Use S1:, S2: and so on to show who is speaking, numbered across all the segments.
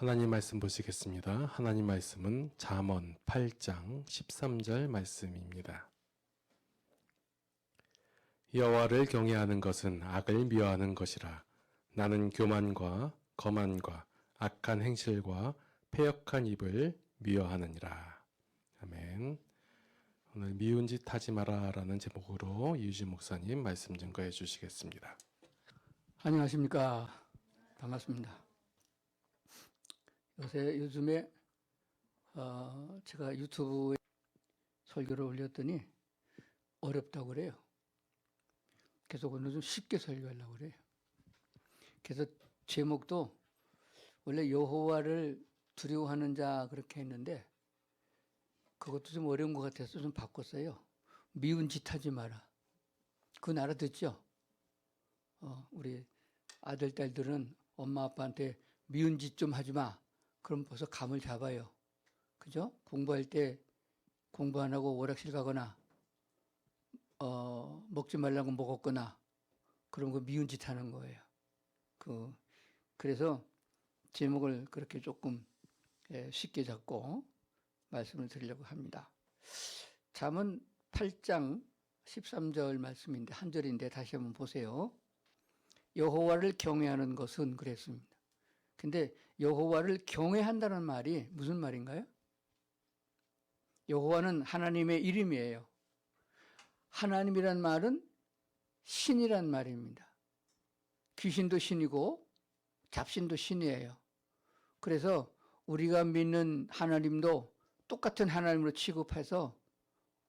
S1: 하나님 말씀 보시겠습니다. 하나님 말씀은 잠언 8장 13절 말씀입니다. 여호와를 경외하는 것은 악을 미워하는 것이라. 나는 교만과 거만과 악한 행실과 패역한 입을 미워하느니라. 아멘. 오늘 미운 짓 하지 마라 라는 제목으로 이유진 목사님 말씀 증거해 주시겠습니다.
S2: 안녕하십니까. 반갑습니다. 요즘에 제가 유튜브에 설교를 올렸더니 어렵다고 그래요. 그래서 오늘 좀 쉽게 설교하려고 그래요. 그래서 제목도 원래 여호와를 두려워하는 자 그렇게 했는데 그것도 좀 어려운 것 같아서 좀 바꿨어요. 미운 짓 하지 마라. 그거 알아듣죠? 우리 아들, 딸들은 엄마, 아빠한테 미운 짓 좀 하지 마. 그럼 벌써 감을 잡아요. 그죠? 공부할 때 공부 안 하고 오락실 가거나, 먹지 말라고 먹었거나, 그런 거 미운 짓 하는 거예요. 그래서 제목을 그렇게 조금 쉽게 잡고 말씀을 드리려고 합니다. 잠언 8장 13절 말씀인데, 한 절인데 다시 한번 보세요. 여호와를 경외하는 것은 그랬습니다. 근데 여호와를 경외한다는 말이 무슨 말인가요? 여호와는 하나님의 이름이에요. 하나님이란 말은 신이란 말입니다. 귀신도 신이고 잡신도 신이에요. 그래서 우리가 믿는 하나님도 똑같은 하나님으로 취급해서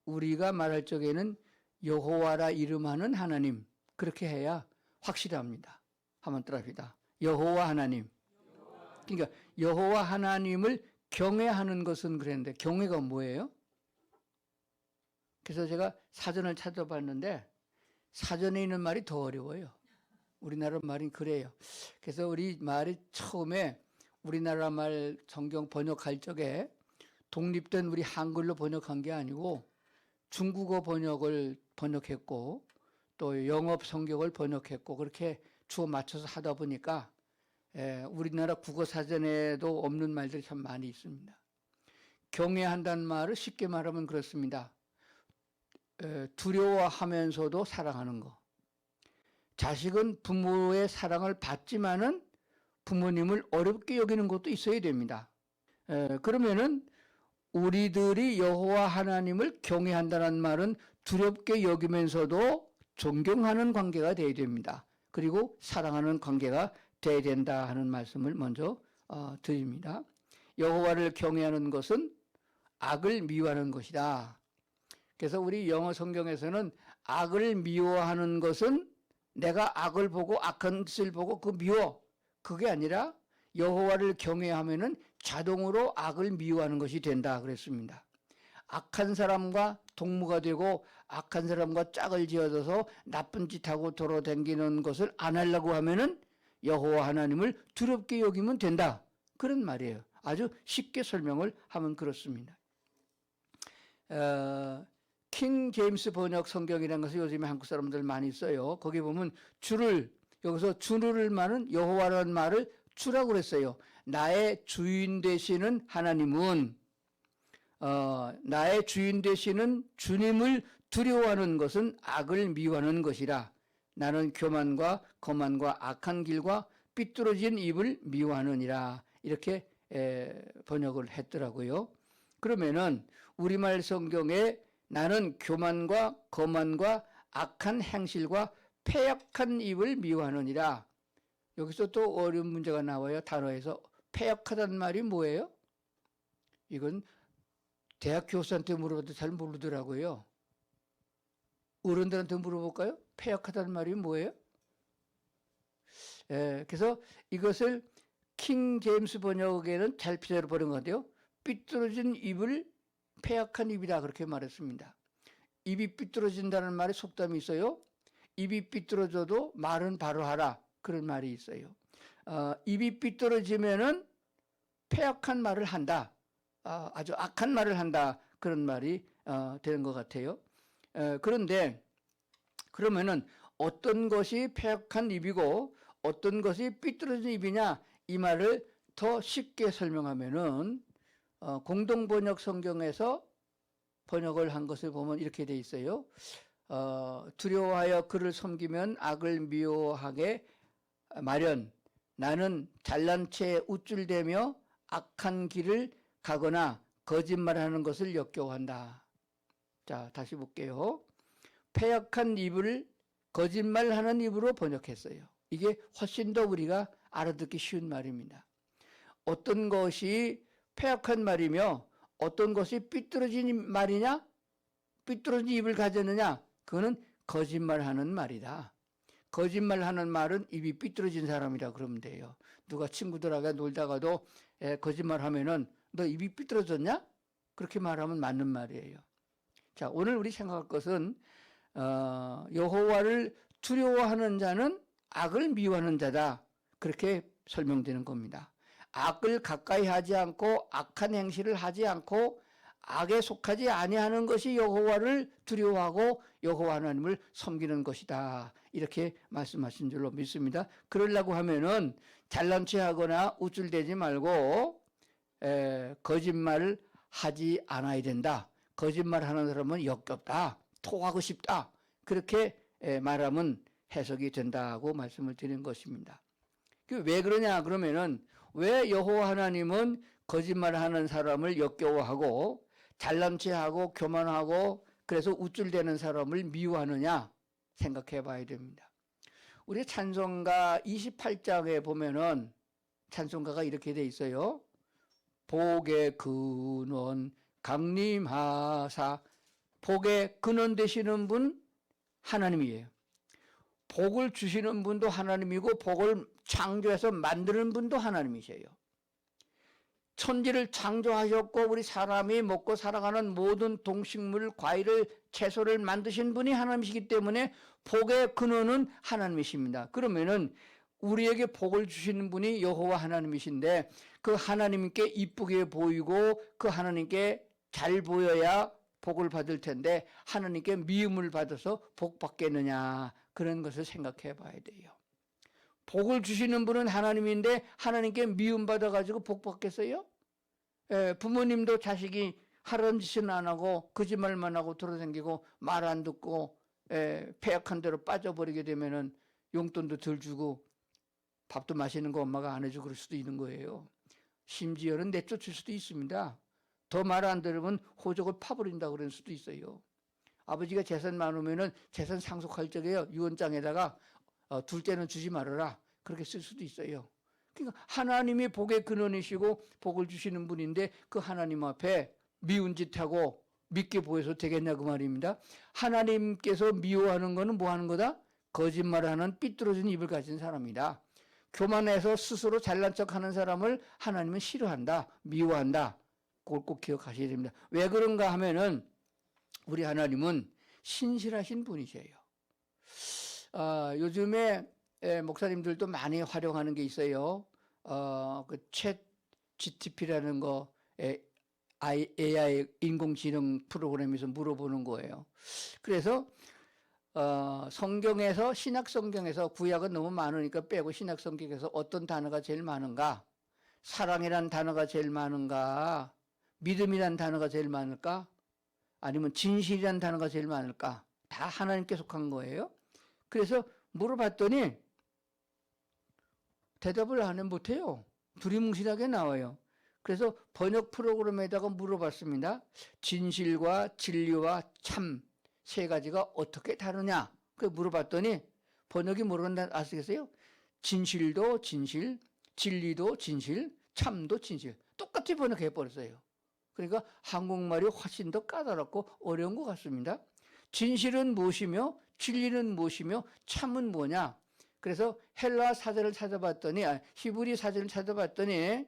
S2: 우리가 말할 적에는 여호와라 이름하는 하나님, 그렇게 해야 확실합니다. 한번 따라합시다. 여호와 하나님. 그러니까 여호와 하나님을 경외하는 것은 그랬는데 경외가 뭐예요? 그래서 제가 사전을 찾아봤는데 사전에 있는 말이 더 어려워요. 우리나라 말이 그래요. 그래서 우리 말이 처음에 우리나라 말 성경 번역할 적에 독립된 우리 한글로 번역한 게 아니고 중국어 번역을 번역했고 또 영어 성경을 번역했고 그렇게 주어 맞춰서 하다 보니까 우리나라 국어사전에도 없는 말들이 참 많이 있습니다. 경외한다는 말을 쉽게 말하면 그렇습니다. 두려워하면서도 사랑하는 거. 자식은 부모의 사랑을 받지만은 부모님을 어렵게 여기는 것도 있어야 됩니다. 그러면은 우리들이 여호와 하나님을 경외한다는 말은 두렵게 여기면서도 존경하는 관계가 되어야 됩니다. 그리고 사랑하는 관계가 되어야 된다 하는 말씀을 먼저 드립니다. 여호와를 경외하는 것은 악을 미워하는 것이다. 그래서 우리 영어 성경에서는 악을 미워하는 것은 내가 악을 보고 악한 짓을 보고 그 미워. 그게 아니라 여호와를 경외하면은 자동으로 악을 미워하는 것이 된다 그랬습니다. 악한 사람과 동무가 되고 악한 사람과 짝을 지어서 나쁜 짓하고 돌아다니는 것을 안 하려고 하면은 여호와 하나님을 두렵게 여기면 된다. 그런 말이에요. 아주 쉽게 설명을 하면 그렇습니다. 킹 제임스 번역 성경이라는 것을 요즘에 한국 사람들 많이 써요. 거기 보면 여기서 주를 말은 여호와라는 말을 주라고 그랬어요. 나의 주인 되시는 하나님은 나의 주인 되시는 주님을 두려워하는 것은 악을 미워하는 것이라. 나는 교만과 거만과 악한 길과 삐뚤어진 입을 미워하느니라. 이렇게 번역을 했더라고요. 그러면은 우리말 성경에 나는 교만과 거만과 악한 행실과 패역한 입을 미워하느니라. 여기서 또 어려운 문제가 나와요. 단어에서. 패역하다는 말이 뭐예요? 이건 대학 교수한테 물어봐도 잘 모르더라고요. 어른들한테 물어볼까요? 패역하다는 말이 뭐예요? 그래서 이것을 킹 제임스 번역에는 잘 피자로 버린 것 같아요. 삐뚤어진 입을 패역한 입이다 그렇게 말했습니다. 입이 삐뚤어진다는 말에 속담이 있어요. 입이 삐뚤어져도 말은 바로 하라 그런 말이 있어요. 입이 삐뚤어지면은 패역한 말을 한다. 아주 악한 말을 한다 그런 말이 되는 것 같아요. 그런데 그러면은 어떤 것이 패역한 입이고 어떤 것이 삐뚤어진 입이냐 이 말을 더 쉽게 설명하면은 공동번역 성경에서 번역을 한 것을 보면 이렇게 돼 있어요. 두려워하여 그를 섬기면 악을 미워하게 마련. 나는 잘난 채 우쭐대며 악한 길을 가거나 거짓말하는 것을 역겨워한다. 자, 다시 볼게요. 패역한 입을 거짓말하는 입으로 번역했어요. 이게 훨씬 더 우리가 알아듣기 쉬운 말입니다. 어떤 것이 패역한 말이며 어떤 것이 삐뚤어진 말이냐? 삐뚤어진 입을 가졌느냐? 그거는 거짓말하는 말이다. 거짓말하는 말은 입이 삐뚤어진 사람이라 그러면 돼요. 누가 친구들하고 놀다가도 거짓말하면은 너 입이 삐뚤어졌냐? 그렇게 말하면 맞는 말이에요. 자, 오늘 우리 생각할 것은 여호와를 두려워하는 자는 악을 미워하는 자다. 그렇게 설명되는 겁니다. 악을 가까이 하지 않고 악한 행실을 하지 않고 악에 속하지 아니하는 것이 여호와를 두려워하고 여호와 하나님을 섬기는 것이다. 이렇게 말씀하신 줄로 믿습니다. 그러려고 하면은 잘난 체하거나 우쭐대지 말고 거짓말을 하지 않아야 된다. 거짓말하는 사람은 역겹다. 토하고 싶다. 그렇게 말하면 해석이 된다고 말씀을 드린 것입니다. 왜 그러냐 그러면은 왜 여호와 하나님은 거짓말하는 사람을 역겨워하고 잘난 체하고 교만하고 그래서 우쭐대는 사람을 미워하느냐 생각해 봐야 됩니다. 우리 찬송가 28장에 보면은 찬송가가 이렇게 돼 있어요. 복의 근원 강림하사. 복의 근원 되시는 분 하나님이에요. 복을 주시는 분도 하나님이고 복을 창조해서 만드는 분도 하나님이세요. 천지를 창조하셨고 우리 사람이 먹고 살아가는 모든 동식물, 과일을, 채소를 만드신 분이 하나님이시기 때문에 복의 근원은 하나님이십니다. 그러면은 우리에게 복을 주시는 분이 여호와 하나님이신데 그 하나님께 이쁘게 보이고 그 하나님께 잘 보여야 복을 받을 텐데 하나님께 미움을 받아서 복 받겠느냐 그런 것을 생각해 봐야 돼요. 복을 주시는 분은 하나님인데 하나님께 미움 받아가지고 복 받겠어요? 부모님도 자식이 하라는 짓은 안 하고 거짓말만 하고 돌아다니고 말 안 듣고 패역한 대로 빠져버리게 되면은 용돈도 덜 주고 밥도 맛있는 거 엄마가 안 해주고 그럴 수도 있는 거예요. 심지어는 내쫓을 수도 있습니다. 더 말 안 들으면 호적을 파버린다 그럴 수도 있어요. 아버지가 재산 많으면은 재산 상속할 적에요. 유언장에다가 둘째는 주지 말아라. 그렇게 쓸 수도 있어요. 그러니까 하나님이 복의 근원이시고 복을 주시는 분인데 그 하나님 앞에 미운 짓하고 믿게 보여서 되겠냐 그 말입니다. 하나님께서 미워하는 거는 뭐 하는 거다? 거짓말하는 삐뚤어진 입을 가진 사람이다. 교만해서 스스로 잘난 척하는 사람을 하나님은 싫어한다. 미워한다. 그걸 꼭 기억하셔야 됩니다. 왜 그런가 하면은 우리 하나님은 신실하신 분이세요. 요즘에 목사님들도 많이 활용하는 게 있어요. 그 챗 GTP라는 거 AI 인공지능 프로그램에서 물어보는 거예요. 그래서 성경에서 신약 성경에서 구약은 너무 많으니까 빼고 신약 성경에서 어떤 단어가 제일 많은가? 사랑이란 단어가 제일 많은가? 믿음이란 단어가 제일 많을까? 아니면 진실이란 단어가 제일 많을까? 다 하나님께 속한 거예요. 그래서 물어봤더니 대답을 안 못해요. 두리뭉실하게 나와요. 그래서 번역 프로그램에다가 물어봤습니다. 진실과 진리와 참 세 가지가 어떻게 다르냐? 그 물어봤더니 번역이 뭐라고 아시겠어요? 진실도 진실, 진리도 진실, 참도 진실. 똑같이 번역해 버렸어요. 그러니까 한국말이 훨씬 더 까다롭고 어려운 것 같습니다. 진실은 무엇이며 진리는 무엇이며 참은 뭐냐? 그래서 헬라 사전을 찾아봤더니 히브리 사전을 찾아봤더니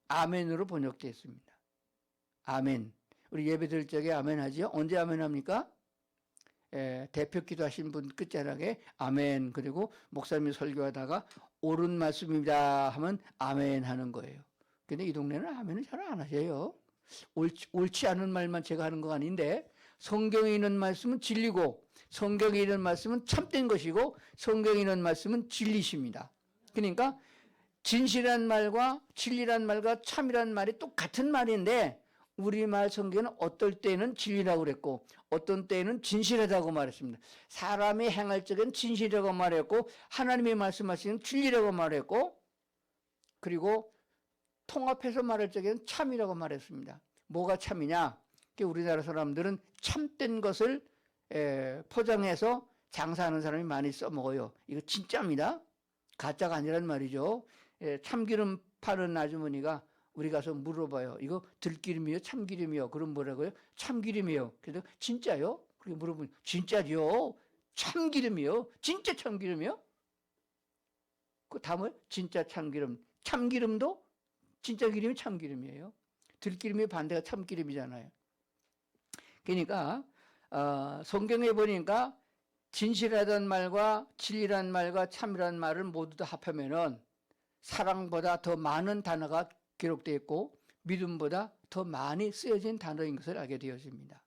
S2: 아멘으로 번역되어 있습니다. 아멘. 우리 예배 드릴 적에 아멘 하지요? 언제 아멘 합니까? 대표 기도하신 분 끝자락에 아멘. 그리고 목사님이 설교하다가 옳은 말씀입니다 하면 아멘 하는 거예요. 근데 이 동네는 아멘을 잘 안 하세요. 옳지 않은 말만 제가 하는 거 아닌데 성경에 있는 말씀은 진리고 성경에 있는 말씀은 참된 것이고 성경에 있는 말씀은 진리십니다. 그러니까 진실이란 말과 진리란 말과 참이란 말이 똑같은 말인데 우리말 성경은 어떨 때는 진리라고 그랬고 어떤 때는 진실하다고 말했습니다. 사람이 행할 적엔 진실이라고 말했고 하나님이 말씀하시는 진리라고 말했고 그리고 통합해서 말할 적에는 참이라고 말했습니다. 뭐가 참이냐? 우리나라 사람들은 참된 것을 포장해서 장사하는 사람이 많이 써먹어요. 이거 진짜입니다. 가짜가 아니란 말이죠. 참기름 파는 아주머니가 우리 가서 물어봐요. 이거 들기름이요? 참기름이요? 그럼 뭐라고요? 참기름이요. 그래서 진짜요? 그렇게 물어보면 진짜죠. 참기름이요? 진짜 참기름이요? 그 다음에 진짜 참기름. 참기름도 진짜 기름이 참기름이에요. 들기름의 반대가 참기름이잖아요. 그러니까 성경에 보니까 진실하다는 말과 진리라는 말과 참이라는 말을 모두 다 합하면은 사랑보다 더 많은 단어가 기록되어 있고 믿음보다 더 많이 쓰여진 단어인 것을 알게 되었습니다.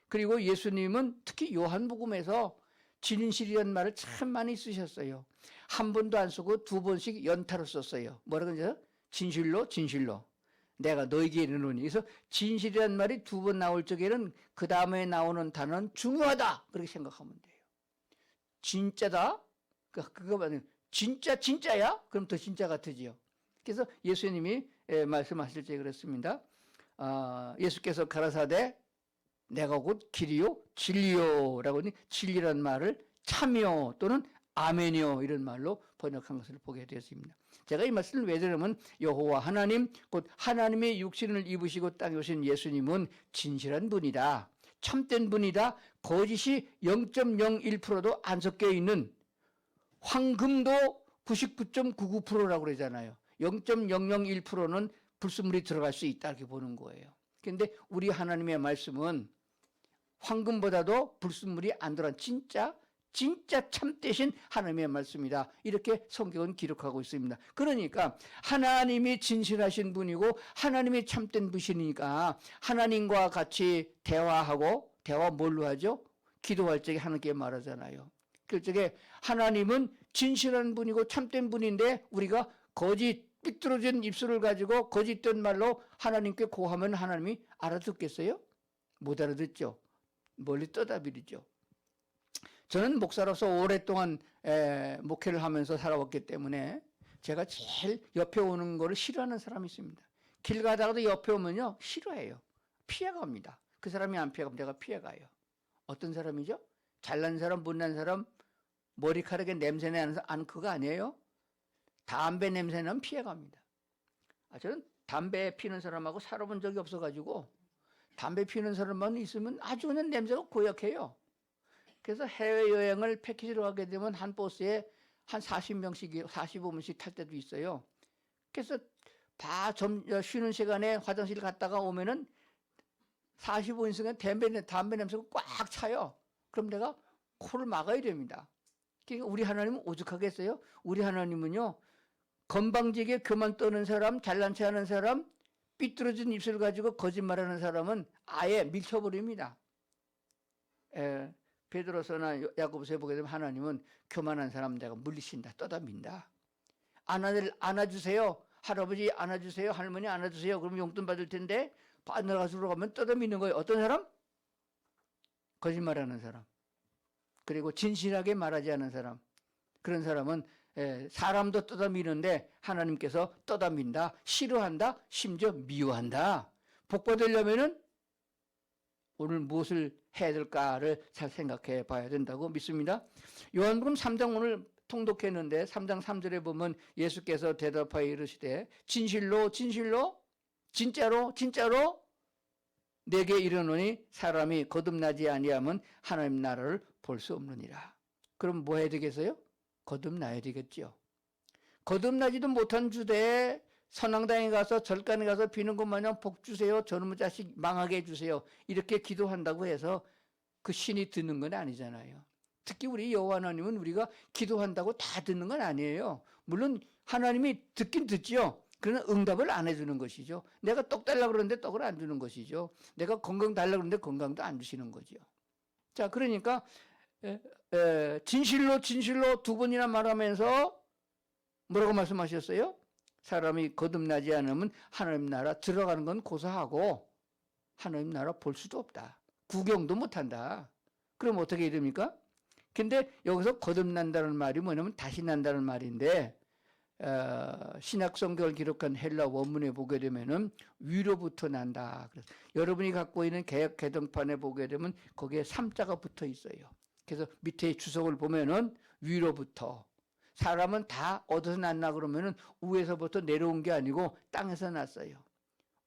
S2: 그리고 예수님은 특히 요한복음에서 진실이라는 말을 참 많이 쓰셨어요. 한 번도 안 쓰고 두 번씩 연타로 썼어요. 뭐라고 하죠? 진실로 진실로 내가 너에게 이르노니. 그래서 진실이라는 말이 두 번 나올 적에는 그 다음에 나오는 단어는 중요하다 그렇게 생각하면 돼요. 진짜다? 그거 진짜 진짜야? 그럼 더 진짜 같으지요. 그래서 예수님이 말씀하실 때 그렇습니다. 예수께서 가라사대 내가 곧 길이요 진리요 라고 하니 진리란 말을 참이요 또는 아멘이요 이런 말로 번역한 것을 보게 되었습니다. 제가 이 말씀을 왜 드리냐면 여호와 하나님 곧 하나님의 육신을 입으시고 땅에 오신 예수님은 진실한 분이다. 참된 분이다. 거짓이 0.01%도 안 섞여 있는 황금도 99.99%라고 그러잖아요. 0.001%는 불순물이 들어갈 수 있다 이렇게 보는 거예요. 그런데 우리 하나님의 말씀은 황금보다도 불순물이 안 들어간 진짜 참되신 하나님의 말씀이다. 이렇게 성경은 기록하고 있습니다. 그러니까 하나님이 진실하신 분이고 하나님이 참된 분이니까 하나님과 같이 대화하고 대화 뭘로 하죠? 기도할 적에 하나님께 말하잖아요. 그 적에 하나님은 진실한 분이고 참된 분인데 우리가 거짓 삐뚤어진 입술을 가지고 거짓된 말로 하나님께 고하면 하나님이 알아듣겠어요? 못 알아듣죠. 멀리 떠다비리죠. 저는 목사로서 오랫동안 목회를 하면서 살아왔기 때문에 제가 제일 옆에 오는 거를 싫어하는 사람이 있습니다. 길 가다가도 옆에 오면요 싫어해요. 피해갑니다. 그 사람이 안 피해가면 내가 피해가요. 어떤 사람이죠? 잘난 사람, 못난 사람, 머리카락에 냄새 나는 사람 그거 아니에요? 담배 냄새 나면 피해갑니다. 저는 담배 피는 사람하고 살아본 적이 없어가지고 담배 피는 사람만 있으면 아주 그냥 냄새가 고약해요. 그래서 해외여행을 패키지로 가게 되면 한 버스에 한 40명씩, 45명씩 탈 때도 있어요. 그래서 쉬는 시간에 화장실 갔다가 오면은 45인승에 담배 냄새가 꽉 차요. 그럼 내가 코를 막아야 됩니다. 그러니까 우리 하나님은 오죽하겠어요? 우리 하나님은요, 건방지게 교만 떠는 사람, 잘난 체 하는 사람, 삐뚤어진 입술 가지고 거짓말하는 사람은 아예 밀쳐버립니다. 베드로서나 야고보서에 보게 되면 하나님은 교만한 사람 내가 물리친다, 떠담긴다. 안아주세요. 할아버지 안아주세요. 할머니 안아주세요. 그러면 용돈 받을 텐데 안아가지고 가면 떠담이는 거예요. 어떤 사람? 거짓말하는 사람. 그리고 진실하게 말하지 않은 사람. 그런 사람은 사람도 떠담이는데 하나님께서 떠담인다, 싫어한다, 심지어 미워한다. 복 받으려면은 오늘 무엇을 해야 될까를 잘 생각해 봐야 된다고 믿습니다. 요한복음 3장 오늘 통독했는데 3장 3절에 보면 예수께서 대답하여 이르시되 진실로 진실로 진짜로 진짜로 내게 이르노니 사람이 거듭나지 아니하면 하나님 나라를 볼 수 없느니라. 그럼 뭐 해야 되겠어요? 거듭나야 되겠죠. 거듭나지도 못한 주대에 선앙당에 가서 절간에 가서 비는 것 마냥 복 주세요. 저놈의 자식 망하게 해주세요. 이렇게 기도한다고 해서 그 신이 듣는 건 아니잖아요. 특히 우리 여호와 하나님은 우리가 기도한다고 다 듣는 건 아니에요. 물론 하나님이 듣긴 듣지요. 그러나 응답을 안 해주는 것이죠. 내가 떡 달라고 그러는데 떡을 안 주는 것이죠. 내가 건강 달라고 그러는데 건강도 안 주시는 거죠. 자, 그러니까 진실로 진실로 두 번이나 말하면서 뭐라고 말씀하셨어요? 사람이 거듭나지 않으면 하나님 나라 들어가는 건 고사하고 하나님 나라 볼 수도 없다. 구경도 못한다. 그럼 어떻게 됩니까? 근데 여기서 거듭난다는 말이 뭐냐면 다시 난다는 말인데 신약 성경을 기록한 헬라 원문에 보게 되면은 위로부터 난다. 그래서 여러분이 갖고 있는 개역 개정판에 보게 되면 거기에 3자가 붙어 있어요. 그래서 밑에 주석을 보면은 위로부터 사람은 다 어디서 났나 그러면은 위에서부터 내려온 게 아니고 땅에서 났어요.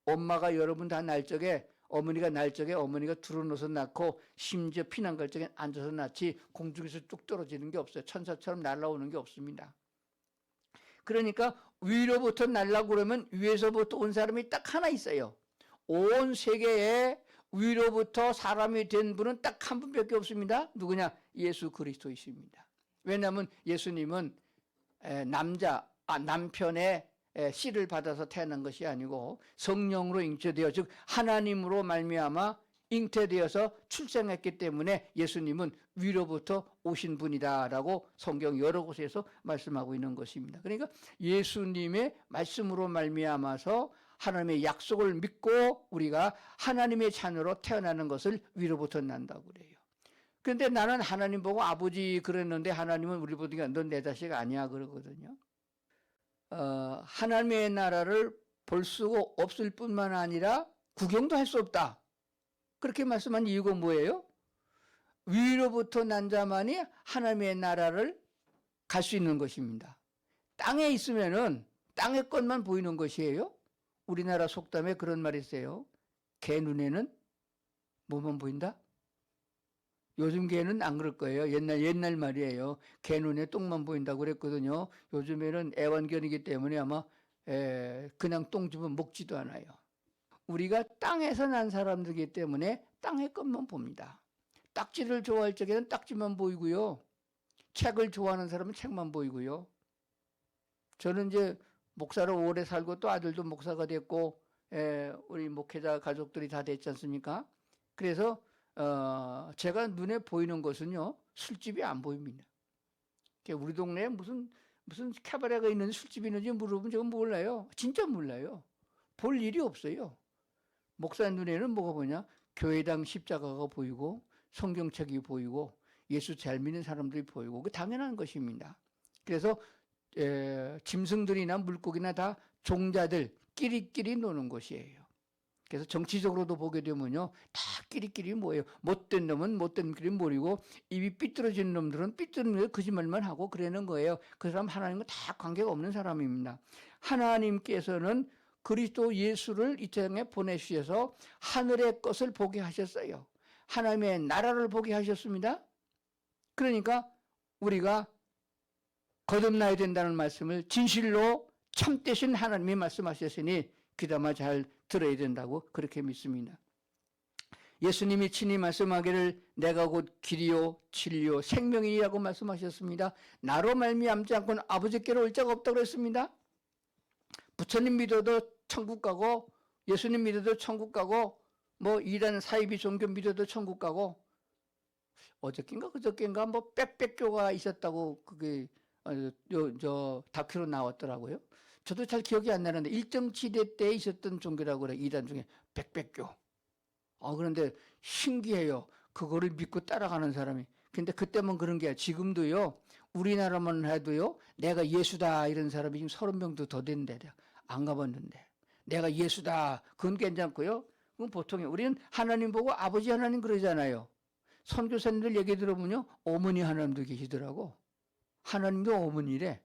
S2: 엄마가 여러분 다 날 적에 어머니가 날 적에 어머니가 들어놓아서 낳고 심지어 피난 갈 적에 앉아서 낳지 공중에서 뚝 떨어지는 게 없어요. 천사처럼 날아오는 게 없습니다. 그러니까 위로부터 날라고 그러면 위에서부터 온 사람이 딱 하나 있어요. 온 세계에 위로부터 사람이 된 분은 딱 한 분밖에 없습니다. 누구냐? 예수 그리스도이십니다. 왜냐하면 예수님은 남편의 씨를 받아서 태어난 것이 아니고 성령으로 잉태되어 즉 하나님으로 말미암아 잉태되어서 출생했기 때문에 예수님은 위로부터 오신 분이다라고 성경 여러 곳에서 말씀하고 있는 것입니다. 그러니까 예수님의 말씀으로 말미암아서 하나님의 약속을 믿고 우리가 하나님의 자녀로 태어나는 것을 위로부터 난다고 그래요. 그런데 나는 하나님 보고 아버지 그랬는데 하나님은 우리 보니까 넌 내 자식 아니야 그러거든요. 하나님의 나라를 볼 수가 없을 뿐만 아니라 구경도 할 수 없다. 그렇게 말씀한 이유가 뭐예요? 위로부터 난 자만이 하나님의 나라를 갈 수 있는 것입니다. 땅에 있으면은 땅의 것만 보이는 것이에요. 우리나라 속담에 그런 말이 있어요. 개 눈에는 뭐만 보인다? 요즘 개는 안 그럴 거예요. 옛날 말이에요. 개 눈에 똥만 보인다고 그랬거든요. 요즘에는 애완견이기 때문에 아마 그냥 똥 주면 먹지도 않아요. 우리가 땅에서 난 사람들이기 때문에 땅의 것만 봅니다. 딱지를 좋아할 적에는 딱지만 보이고요. 책을 좋아하는 사람은 책만 보이고요. 저는 이제 목사로 오래 살고 또 아들도 목사가 됐고 우리 목회자 가족들이 다 됐지 않습니까? 그래서 제가 눈에 보이는 것은요 술집이 안 보입니다. 우리 동네에 무슨 캐바레가 있는지 술집이 있는지 물어보면 제가 몰라요. 진짜 몰라요. 볼 일이 없어요. 목사 눈에는 뭐가 보냐? 교회당 십자가가 보이고 성경책이 보이고 예수 잘 믿는 사람들이 보이고 그 당연한 것입니다. 그래서 짐승들이나 물고기나 다 종자들 끼리끼리 노는 것이에요. 그래서 정치적으로도 보게 되면요 다 끼리끼리 뭐예요? 못된 놈은 못된 끼리 모이고 입이 삐뚤어진 놈들은 삐뚤은 거짓말만 하고 그러는 거예요. 그 사람 하나님과 다 관계가 없는 사람입니다. 하나님께서는 그리스도 예수를 이 땅에 보내주셔서 하늘의 것을 보게 하셨어요. 하나님의 나라를 보게 하셨습니다. 그러니까 우리가 거듭나야 된다는 말씀을 진실로 참되신 하나님이 말씀하셨으니 귀담아 잘 들어야 된다고 그렇게 믿습니다. 예수님이 친히 말씀하기를 내가 곧 길이요 진리요 생명이라고 말씀하셨습니다. 나로 말미암지 않고는 아버지께로 올 자가 없다고 그랬습니다. 부처님 믿어도 천국 가고 예수님 믿어도 천국 가고 뭐 이란 사이비 종교 믿어도 천국 가고 어저께인가 그저께인가 뭐 빽빽교가 있었다고 그게 저 다큐로 나왔더라고요. 저도 잘 기억이 안 나는데 일정시대 때 있었던 종교라고 그래. 이단 중에 빽빽교. 그런데 신기해요. 그거를 믿고 따라가는 사람이. 근데 그때만 그런 게 아니라 지금도요. 우리나라만 해도요. 내가 예수다 이런 사람이 지금 30명도 더 됐는데 안 가봤는데 내가 예수다 그건 괜찮고요. 그건 보통에 우리는 하나님 보고 아버지 하나님 그러잖아요. 선교사님들 얘기 들어보면요. 어머니 하나님도 계시더라고. 하나님도 어머니래.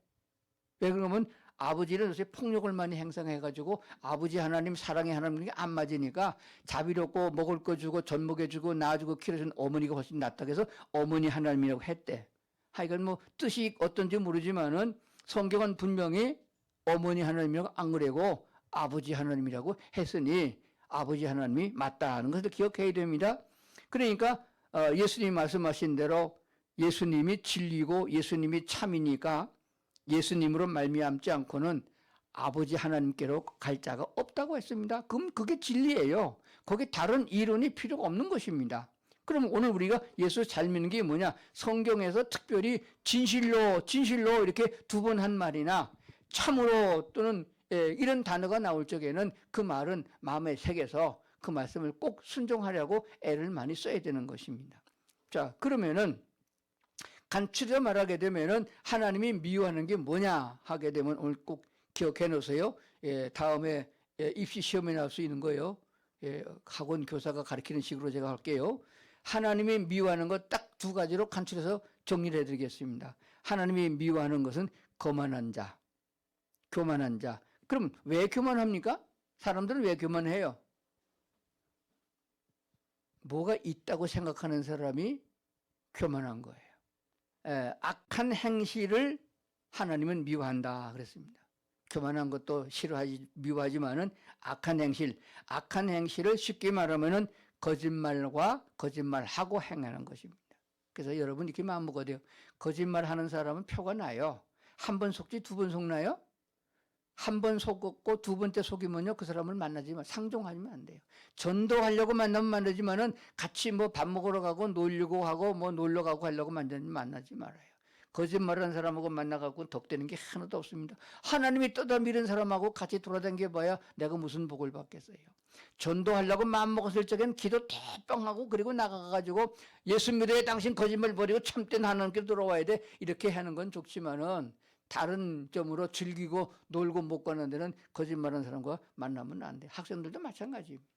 S2: 왜 그러면 아버지는 요새 폭력을 많이 행사해가지고 아버지 하나님 사랑의 하나님이 안 맞으니까 자비롭고 먹을 거 주고 젖 먹여주고 낳아주고 키워주는 어머니가 훨씬 낫다고 해서 어머니 하나님이라고 했대. 하여간 뭐 뜻이 어떤지 모르지만은 성경은 분명히 어머니 하나님이라고 안 그래고 아버지 하나님이라고 했으니 아버지 하나님이 맞다는 것을 기억해야 됩니다. 그러니까 예수님이 말씀하신 대로 예수님이 진리고 예수님이 참이니까 예수님으로 말미암지 않고는 아버지 하나님께로 갈 자가 없다고 했습니다. 그럼 그게 진리예요. 거기에 다른 이론이 필요가 없는 것입니다. 그럼 오늘 우리가 예수 잘 믿는 게 뭐냐? 성경에서 특별히 진실로 이렇게 두 번 한 말이나 참으로 또는 이런 단어가 나올 적에는 그 말은 마음에 새겨서 그 말씀을 꼭 순종하려고 애를 많이 써야 되는 것입니다. 자, 그러면은 간추려 말하게 되면은 하나님이 미워하는 게 뭐냐 하게 되면 오늘 꼭 기억해 놓으세요. 다음에 입시 시험에 나올 수 있는 거예요. 학원 교사가 가르치는 식으로 제가 할게요. 하나님이 미워하는 것 딱 두 가지로 간추려서 정리를 해드리겠습니다. 하나님이 미워하는 것은 거만한 자, 교만한 자. 그럼 왜 교만합니까? 사람들은 왜 교만해요? 뭐가 있다고 생각하는 사람이 교만한 거예요. 악한 행실을 하나님은 미워한다 그랬습니다. 교만한 것도 미워하지만은 악한 행실을 쉽게 말하면은 거짓말하고 행하는 것입니다. 그래서 여러분 이렇게 마음 먹어야 돼요. 거짓말하는 사람은 표가 나요. 한 번 속지 두 번 속나요? 한 번 속고 두 번째 속이면요 그 사람을 상종하면 안 돼요. 전도하려고 만나면 만나지만은 같이 뭐 밥 먹으러 가고 놀려고 하고 뭐 놀러 가고 하려고 만나지 말아요. 거짓말하는 사람하고 만나갖고 덕되는 게 하나도 없습니다. 하나님이 떠다미는 사람하고 같이 돌아다녀봐야 내가 무슨 복을 받겠어요. 전도하려고 마음먹었을 적엔 기도 대뻥하고 그리고 나가가지고 예수 믿어야 당신 거짓말 버리고 참된 하나님께 돌아와야 돼 이렇게 하는 건 좋지만은 다른 점으로 즐기고 놀고 못 가는 데는 거짓말하는 사람과 만나면 안 돼. 학생들도 마찬가지입니다.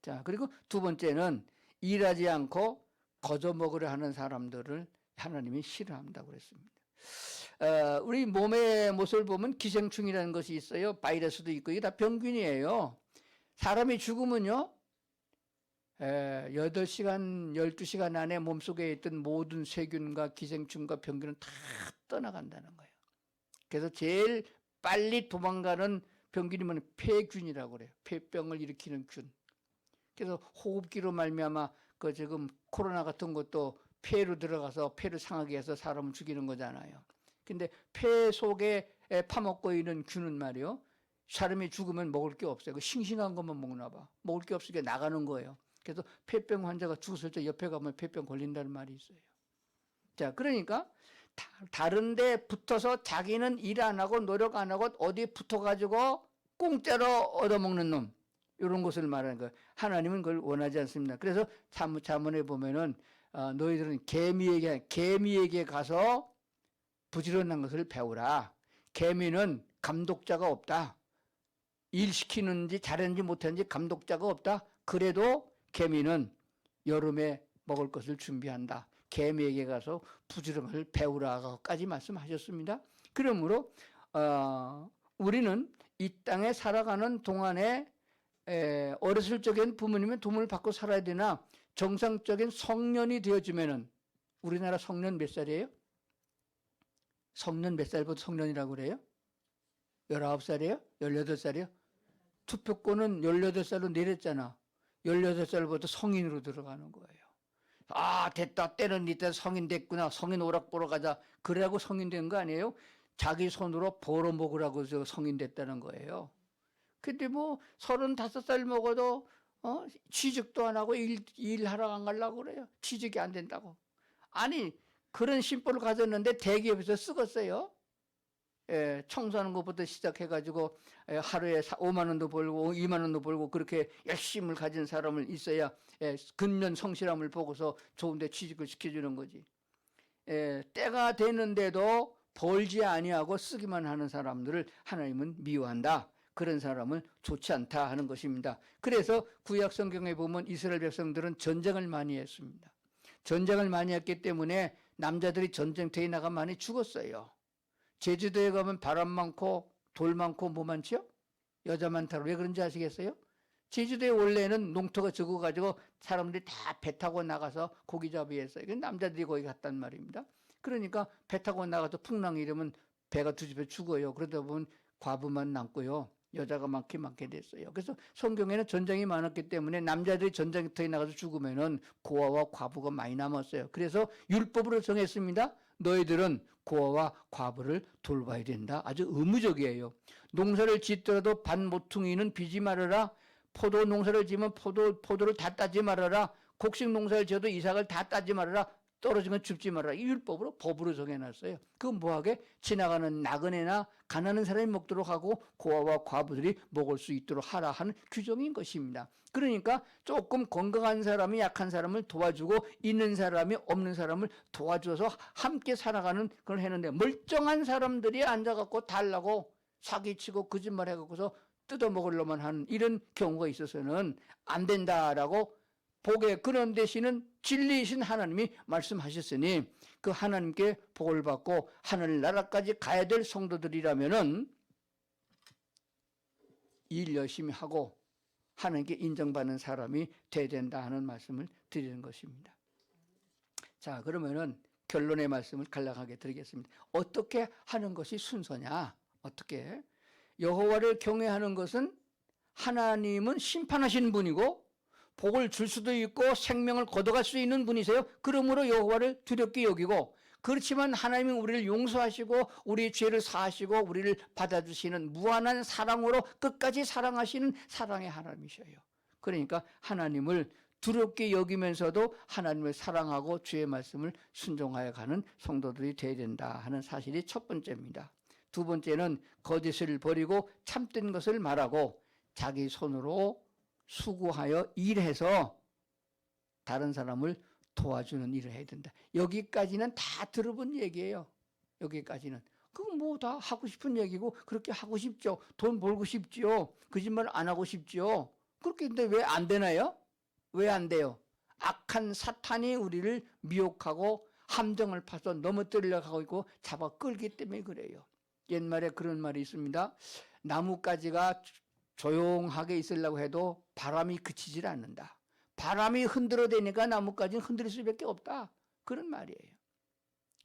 S2: 자, 그리고 두 번째는 일하지 않고 거저 먹으려 하는 사람들을 하나님이 싫어한다고 그랬습니다. 우리 몸의 모습을 보면 기생충이라는 것이 있어요. 바이러스도 있고 이게 다 병균이에요. 사람이 죽으면요 8시간, 12시간 안에 몸속에 있던 모든 세균과 기생충과 병균은 다 떠나간다는 거예요. 그래서 제일 빨리 도망가는 병균이 뭐냐 폐균이라고 그래요. 폐병을 일으키는 균. 그래서 호흡기로 말미암아 그 지금 코로나 같은 것도 폐로 들어가서 폐를 상하게 해서 사람을 죽이는 거잖아요. 근데 폐 속에 파먹고 있는 균은 말이요. 사람이 죽으면 먹을 게 없어요. 그 싱싱한 것만 먹나 봐. 먹을 게 없으니까 나가는 거예요. 그래서 폐병 환자가 죽었을 때 옆에 가면 폐병 걸린다는 말이 있어요. 자, 그러니까 다른 데 붙어서 자기는 일 안 하고 노력 안 하고 어디 붙어가지고 공짜로 얻어먹는 놈. 이런 것을 말하는 거예요. 하나님은 그걸 원하지 않습니다. 그래서 잠언에 보면은 너희들은 개미에게 가서 부지런한 것을 배우라. 개미는 감독자가 없다. 일 시키는지 잘했는지 못했는지 감독자가 없다. 그래도 개미는 여름에 먹을 것을 준비한다. 개미에게 가서 부지런을 배우라까지 말씀하셨습니다. 그러므로 우리는 이 땅에 살아가는 동안에 어렸을 적엔 부모님의 도움을 받고 살아야 되나 정상적인 성년이 되어지면은 우리나라 성년 몇 살이에요? 성년 몇 살부터 성년이라고 그래요? 19살이에요? 18살이에요? 투표권은 18살로 내렸잖아. 18살부터 성인으로 들어가는 거예요. 아, 됐다. 때는 이때 성인 됐구나. 성인 오락 보러 가자. 그래갖고 성인 된 거 아니에요? 자기 손으로 벌어먹으라고 성인 됐다는 거예요. 근데 뭐 35살 먹어도 취직도 안 하고 일하러 안 가려고 그래요. 취직이 안 된다고. 아니 그런 심보를 가졌는데 대기업에서 쓰겄어요. 청소하는 것부터 시작해가지고 하루에 5만 원도 벌고 2만 원도 벌고 그렇게 열심을 가진 사람을 있어야 근면 성실함을 보고서 좋은 데 취직을 시켜주는 거지. 때가 되는데도 벌지 아니하고 쓰기만 하는 사람들을 하나님은 미워한다. 그런 사람은 좋지 않다 하는 것입니다. 그래서 구약 성경에 보면 이스라엘 백성들은 전쟁을 많이 했습니다. 전쟁을 많이 했기 때문에 남자들이 전쟁터에 나가 많이 죽었어요. 제주도에 가면 바람 많고 돌 많고 뭐 많지요? 여자 많다고. 왜 그런지 아시겠어요? 제주도에 원래는 농토가 적어가지고 사람들이 다 배 타고 나가서 고기잡이 했어요. 남자들이 거기 갔단 말입니다. 그러니까 배 타고 나가서 풍랑이 이러면 배가 뒤집혀 죽어요. 그러다 보면 과부만 남고요. 여자가 많게 됐어요. 그래서 성경에는 전쟁이 많았기 때문에 남자들이 전쟁터에 나가서 죽으면은 고아와 과부가 많이 남았어요. 그래서 율법으로 정했습니다. 너희들은 고아와 과부를 돌봐야 된다. 아주 의무적이에요. 농사를 짓더라도 반 모퉁이는 비지 말아라. 포도 농사를 지면 포도를 다 따지 말아라. 곡식 농사를 지어도 이삭을 다 따지 말아라. 떨어지면 줍지 말아라. 이 율법으로 법으로 정해놨어요. 그 뭐하게 지나가는 나그네나 가난한 사람이 먹도록 하고 고아와 과부들이 먹을 수 있도록 하라 하는 규정인 것입니다. 그러니까 조금 건강한 사람이 약한 사람을 도와주고 있는 사람이 없는 사람을 도와줘서 함께 살아가는 걸 했는데 멀쩡한 사람들이 앉아갖고 달라고 사기치고 거짓말 해갖고서 뜯어먹으려만 하는 이런 경우가 있어서는 안 된다라고 복의 근원 되시는 진리이신 하나님이 말씀하셨으니 그 하나님께 복을 받고 하늘나라까지 가야 될 성도들이라면은 일 열심히 하고 하나님께 인정받는 사람이 돼야 된다 하는 말씀을 드리는 것입니다. 자, 그러면은 결론의 말씀을 간략하게 드리겠습니다. 어떻게 하는 것이 순서냐? 어떻게? 여호와를 경외하는 것은 하나님은 심판하시는 분이고 복을 줄 수도 있고 생명을 거둬갈 수 있는 분이세요. 그러므로 여호와를 두렵게 여기고, 그렇지만 하나님은 우리를 용서하시고 우리의 죄를 사하시고 우리를 받아주시는 무한한 사랑으로 끝까지 사랑하시는 사랑의 하나님이셔요. 그러니까 하나님을 두렵게 여기면서도 하나님을 사랑하고 주의 말씀을 순종하여 가는 성도들이 되어야 된다 하는 사실이 첫 번째입니다. 두 번째는 거짓을 버리고 참된 것을 말하고 자기 손으로 수고하여 일해서 다른 사람을 도와주는 일을 해야 된다. 여기까지는 다 들어본 얘기예요. 여기까지는. 그건 뭐 다 하고 싶은 얘기고 그렇게 하고 싶죠. 돈 벌고 싶죠. 거짓말 안 하고 싶죠. 그렇게 근데 왜 안 되나요? 왜 안 돼요? 악한 사탄이 우리를 미혹하고 함정을 파서 넘어뜨리려고 하고 있고 잡아 끌기 때문에 그래요. 옛말에 그런 말이 있습니다. 나뭇가지가 조용하게 있으려고 해도 바람이 그치질 않는다. 바람이 흔들어대니까 나뭇가지는 흔들릴 수밖에 없다. 그런 말이에요.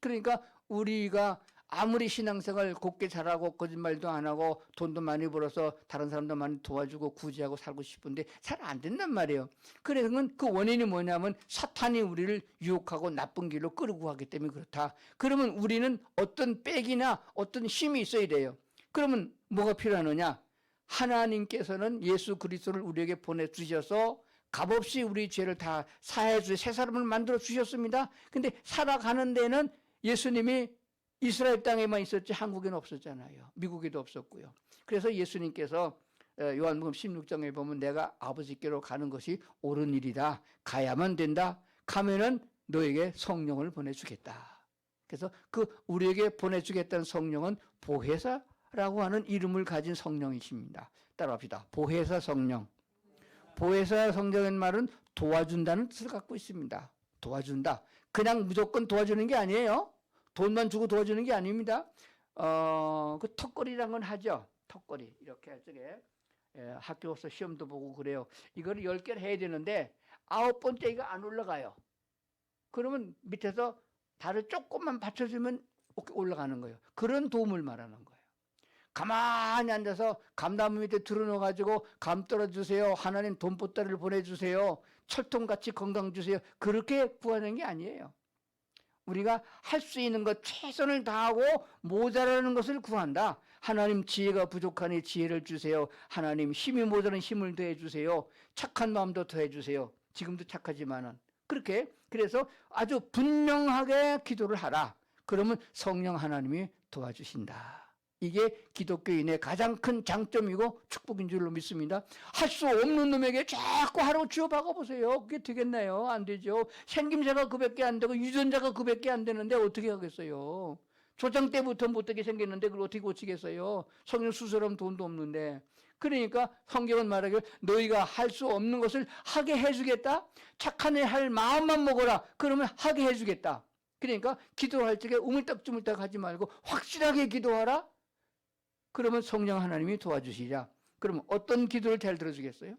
S2: 그러니까 우리가 아무리 신앙생활 곱게 잘하고 거짓말도 안 하고 돈도 많이 벌어서 다른 사람도 많이 도와주고 구제하고 살고 싶은데 잘 안 된단 말이에요. 그래서 그 원인이 뭐냐면 사탄이 우리를 유혹하고 나쁜 길로 끌고 가기 때문에 그렇다. 그러면 우리는 어떤 백이나 어떤 힘이 있어야 돼요. 그러면 뭐가 필요하느냐? 하나님께서는 예수 그리스도를 우리에게 보내주셔서 값없이 우리 죄를 다 사해 주셔서 새 사람을 만들어 주셨습니다. 근데 살아가는 데는 예수님이 이스라엘 땅에만 있었지 한국에는 없었잖아요. 미국에도 없었고요. 그래서 예수님께서 요한복음 16장에 보면 내가 아버지께로 가는 것이 옳은 일이다. 가야만 된다. 가면은 너에게 성령을 보내주겠다. 그래서 그 우리에게 보내주겠다는 성령은 보혜사라고 하는 이름을 가진 성령이십니다. 따라합시다. 보혜사 성령. 보혜사 성령의 말은 도와준다는 뜻을 갖고 있습니다. 도와준다. 그냥 무조건 도와주는 게 아니에요. 돈만 주고 도와주는 게 아닙니다. 그 턱걸이란 건 하죠. 턱걸이. 이렇게 저게 학교에서 시험도 보고 그래요. 이거를 10개를 해야 되는데 9번째 이거 안 올라가요. 그러면 밑에서 발을 조금만 받쳐주면 올라가는 거예요. 그런 도움을 말하는 거예요. 가만히 앉아서 감나무 밑에 들어놓아가지고 감 떨어주세요. 하나님 돈보따리를 보내주세요. 철통같이 건강 주세요. 그렇게 구하는 게 아니에요. 우리가 할 수 있는 것 최선을 다하고 모자라는 것을 구한다. 하나님 지혜가 부족하니 지혜를 주세요. 하나님 힘이 모자란 힘을 더해 주세요. 착한 마음도 더해 주세요. 지금도 착하지만은 그렇게 그래서 아주 분명하게 기도를 하라. 그러면 성령 하나님이 도와주신다. 이게 기독교인의 가장 큰 장점이고 축복인 줄로 믿습니다. 할 수 없는 놈에게 자꾸 하라고 쥐어 박아보세요. 그게 되겠나요? 안 되죠. 생김새가 그밖에 안 되고 유전자가 그밖에 안 되는데 어떻게 하겠어요? 조장 때부터 못되게 생겼는데 그걸 어떻게 고치겠어요? 성령 수술하면 돈도 없는데. 그러니까 성경은 말하기를 너희가 할 수 없는 것을 하게 해주겠다. 착한 일 할 마음만 먹어라. 그러면 하게 해주겠다. 그러니까 기도할 적에 우물딱주물딱 하지 말고 확실하게 기도하라. 그러면 성령 하나님이 도와주시자. 그러면 어떤 기도를 잘 들어주겠어요?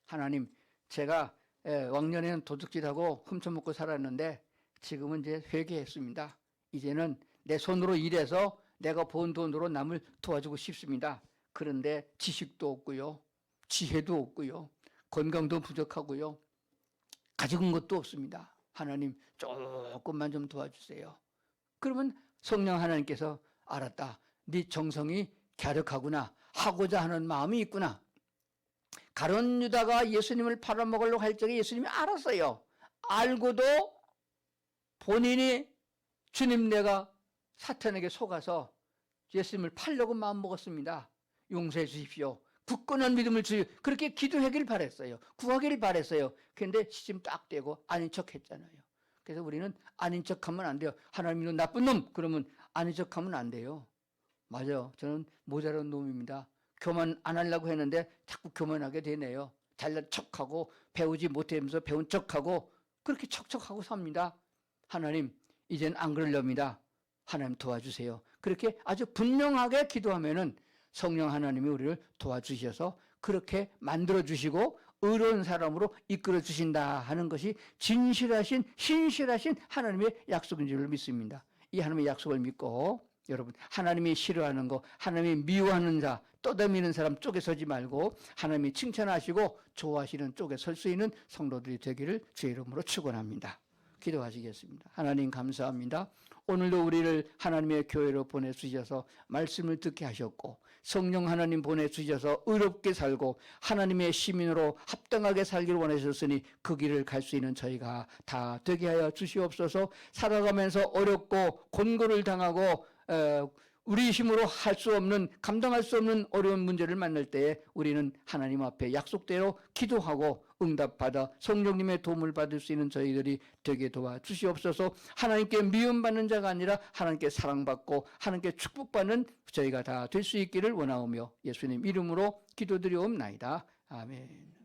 S2: 하나님, 제가 왕년에는 도둑질하고 훔쳐먹고 살았는데 지금은 이제 회개했습니다. 이제는 내 손으로 일해서 내가 번 돈으로 남을 도와주고 싶습니다. 그런데 지식도 없고요. 지혜도 없고요. 건강도 부족하고요. 가진 것도 없습니다. 하나님 조금만 좀 도와주세요. 그러면 성령 하나님께서 알았다. 네 정성이 갸륵하구나. 하고자 하는 마음이 있구나. 가룟 유다가 예수님을 팔아먹으려고 할 적에 예수님이 알았어요. 알고도 본인이 주님 내가 사탄에게 속아서 예수님을 팔려고 마음먹었습니다. 용서해 주십시오. 굳건한 믿음을 주여. 그렇게 기도하길 바랬어요. 구하기를 바랬어요. 그런데 시침 딱 떼고 아닌 척 했잖아요. 그래서 우리는 아닌 척하면 안 돼요. 하나님이 나쁜 놈 그러면 아닌 척하면 안 돼요. 맞아요. 저는 모자란 놈입니다. 교만 안 하려고 했는데 자꾸 교만하게 되네요. 잘난 척하고 배우지 못하면서 배운 척하고 그렇게 척척하고 삽니다. 하나님 이젠 안 그러렵니다. 하나님 도와주세요. 그렇게 아주 분명하게 기도하면은 성령 하나님이 우리를 도와주셔서 그렇게 만들어주시고 의로운 사람으로 이끌어주신다 하는 것이 진실하신 신실하신 하나님의 약속인 줄 믿습니다. 이 하나님의 약속을 믿고 여러분 하나님이 싫어하는 거 하나님이 미워하는 자 떠다니는 사람 쪽에 서지 말고 하나님이 칭찬하시고 좋아하시는 쪽에 설 수 있는 성도들이 되기를 주의 이름으로 축원합니다. 기도하시겠습니다. 하나님 감사합니다. 오늘도 우리를 하나님의 교회로 보내주셔서 말씀을 듣게 하셨고 성령 하나님 보내주셔서 의롭게 살고 하나님의 시민으로 합당하게 살기를 원하셨으니 그 길을 갈 수 있는 저희가 다 되게 하여 주시옵소서. 살아가면서 어렵고 곤고를 당하고 우리 힘으로 할 수 없는 감당할 수 없는 어려운 문제를 만날 때에 우리는 하나님 앞에 약속대로 기도하고 응답받아 성령님의 도움을 받을 수 있는 저희들이 되게 도와주시옵소서. 하나님께 미움받는 자가 아니라 하나님께 사랑받고 하나님께 축복받는 저희가 다 될 수 있기를 원하오며 예수님 이름으로 기도드리옵나이다. 아멘.